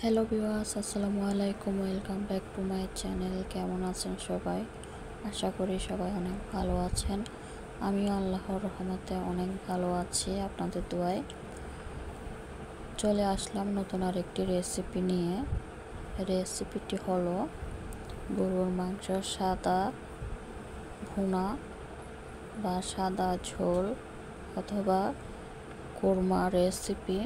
Hello viewers, আসসালামু আলাইকুম। Welcome back to my channel. কেমন আছেন সবাই? আশা করি সবাই অনেক ভালো আছেন। আমিও আল্লাহর রহমতে অনেক ভালো আছি, আপনাদের দোয়ায়। চলে আসলাম নতুন আরেকটি রেসিপি নিয়ে। রেসিপিটি হলো গরুর মাংস সাদা ভুনা বা সাদা ঝোল অথবা কোরমা রেসিপি।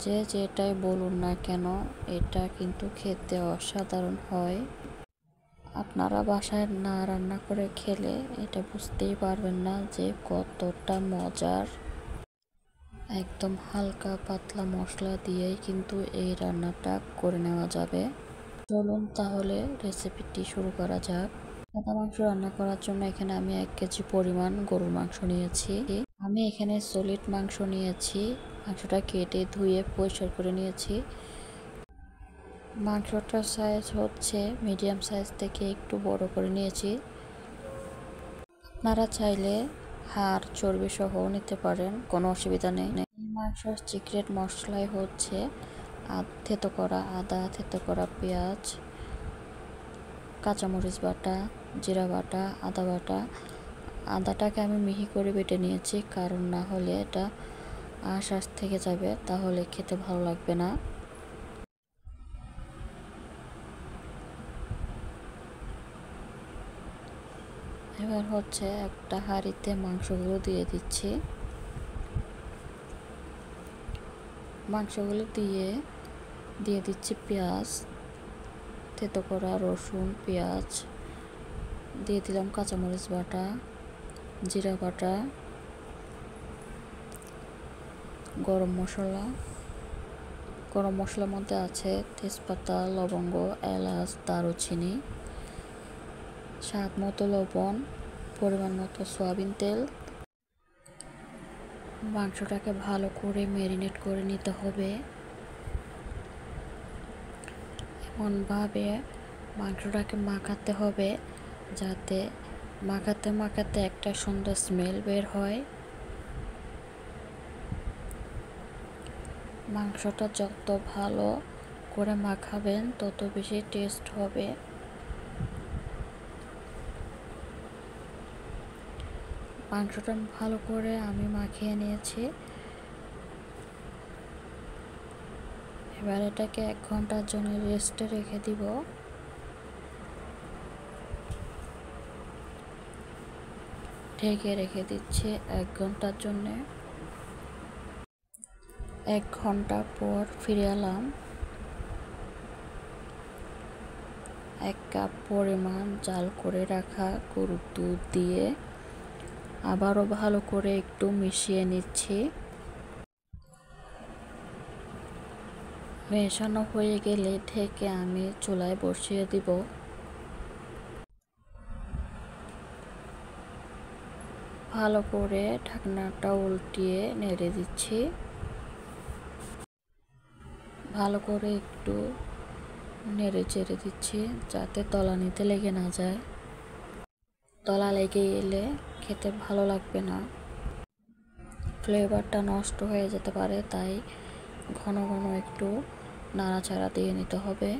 যে যেটাই বলুন না কেন, এটা কিন্তু খেতে অসাধারণ হয়। আপনারা বাসায় না রান্না করে খেলে এটা বুঝতেই পারবেন না যে কতটা মজার। একদম হালকা পাতলা মশলা দিয়েই কিন্তু এই রান্নাটা করে নেওয়া যাবে। চলুন তাহলে রেসিপিটি শুরু করা যাক। সাদা মাংস রান্না করার জন্য এখানে আমি 1 কেজি পরিমাণ গরুর মাংস নিয়েছি। আমি এখানে সলিড মাংস নিয়েছি। মাংসটা কেটে ধুয়ে পরিষ্কার করে নিয়েছি। মাংসটার সাইজ হচ্ছে মিডিয়াম সাইজ থেকে একটু বড় করে নিয়েছি। আপনারা চাইলে হাড় চর্বি সহ নিতে পারেন, কোনো অসুবিধা নেই। এই মাংসের সিক্রেট মশলাই হচ্ছে থেতো করা আদা, থেতো করা পেঁয়াজ, কাঁচামরিচ বাটা, জিরা বাটা, আদা বাটা। আদাটাকে আমি মিহি করে বেটে নিয়েছি, কারণ না হলে এটা আঁশ থেকে যাবে, তাহলে খেতে ভালো লাগবে না। এবার হচ্ছে একটা হাঁড়িতে মাংসগুলো দিয়ে দিচ্ছি। মাংসগুলো দিয়ে দিচ্ছি পেঁয়াজ, থেতো করা রসুন, পেঁয়াজ দিয়ে দিলাম, কাঁচামরিচ বাটা, জিরা বাটা, গরম মশলার মধ্যে আছে তেজপাতা, লবঙ্গ, এলাচ, দারুচিনি, স্বাদ মতো লবণ, পরিমাণ মতো সয়াবিন তেল। মাংসটাকে ভালো করে ম্যারিনেট করে নিতে হবে। এমনভাবে মাংসটাকে মাখাতে হবে যাতে মাখাতে একটা সুন্দর স্মেল বের হয়। মাংসটা যত ভালো করে মাখাবেন তত বেশি টেস্ট হবে। মাংসটা ভালো করে আমি মাখিয়ে নিয়েছি। এবার এটাকে 1 ঘন্টার জন্য রেস্টে রেখে দিব। ঢেকে রেখে দিচ্ছি 1 ঘন্টার জন্য। 1 ঘন্টা পর ফিরে এলাম। 1 কাপ পরিমাণ জাল করে রাখা গরুর দুধ দিয়ে আবারও ভালো করে একটু মিশিয়ে নিচ্ছি। মেশানো হয়ে গেলে ঢেকে আমি চুলায় বসিয়ে দিব। ভালো করে ঢাকনাটা উল্টিয়ে নেড়ে দিচ্ছি। ভালো করে একটু নেড়ে চেড়ে দিচ্ছি যাতে তলানিতে লেগে না যায়। তলা লেগে এলে খেতে ভালো লাগবে না, ফ্লেভারটা নষ্ট হয়ে যেতে পারে। তাই ঘন ঘন একটু নাড়াচাড়া দিয়ে নিতে হবে।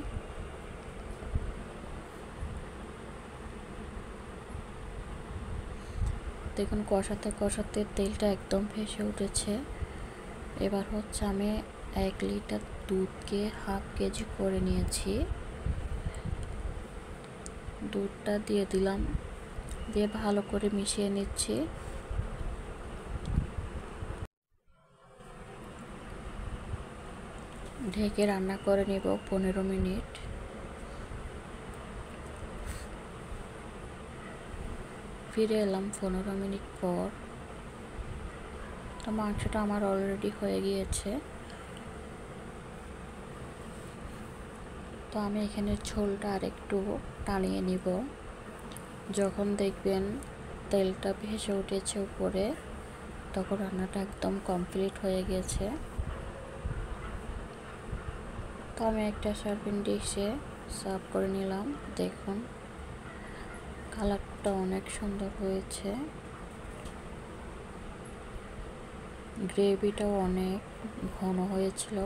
দেখুন কষাতে তেলটা একদম ভেসে উঠেছে। এবার হচ্ছে আমি 1 লিটার দুধকে হাফ কেজি করে নিয়েছি। দুধটা দিয়ে দিলাম, দিয়ে ভালো করে মিশিয়ে নিচ্ছি। ঢেকে রান্না করে নেব 15 মিনিট। ফিরে এলাম 15 মিনিট পর। তো মাংসটা আমার অলরেডি হয়ে গিয়েছে। তো আমি এখানে ঝোলটা আর একটু টানিয়ে নিব। যখন দেখবেন তেলটা ভেসে উঠেছে উপরে, তখন রান্নাটা একদম কমপ্লিট হয়ে গেছে। তো আমি একটা সার্ভিং ডিশে সার্ভ করে নিলাম। দেখুন কালারটা অনেক সুন্দর হয়েছে, গ্রেভিটাও অনেক ঘন হয়েছিল।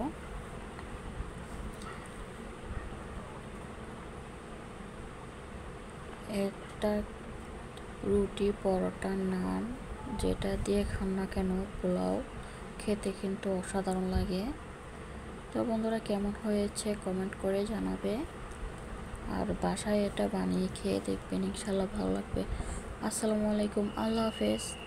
একটা রুটি, পরোটা, নান যেটা দিয়ে খান না কেন পোলাও খেতে কিন্তু অসাধারণ লাগে। তো বন্ধুরা, কেমন হয়েছে কমেন্ট করে জানাবে, আর বাসায় এটা বানিয়ে খেয়ে দেখবেন, ইনশাল্লাহ ভালো লাগবে। আসসালামু আলাইকুম, আল্লাহ হাফেজ।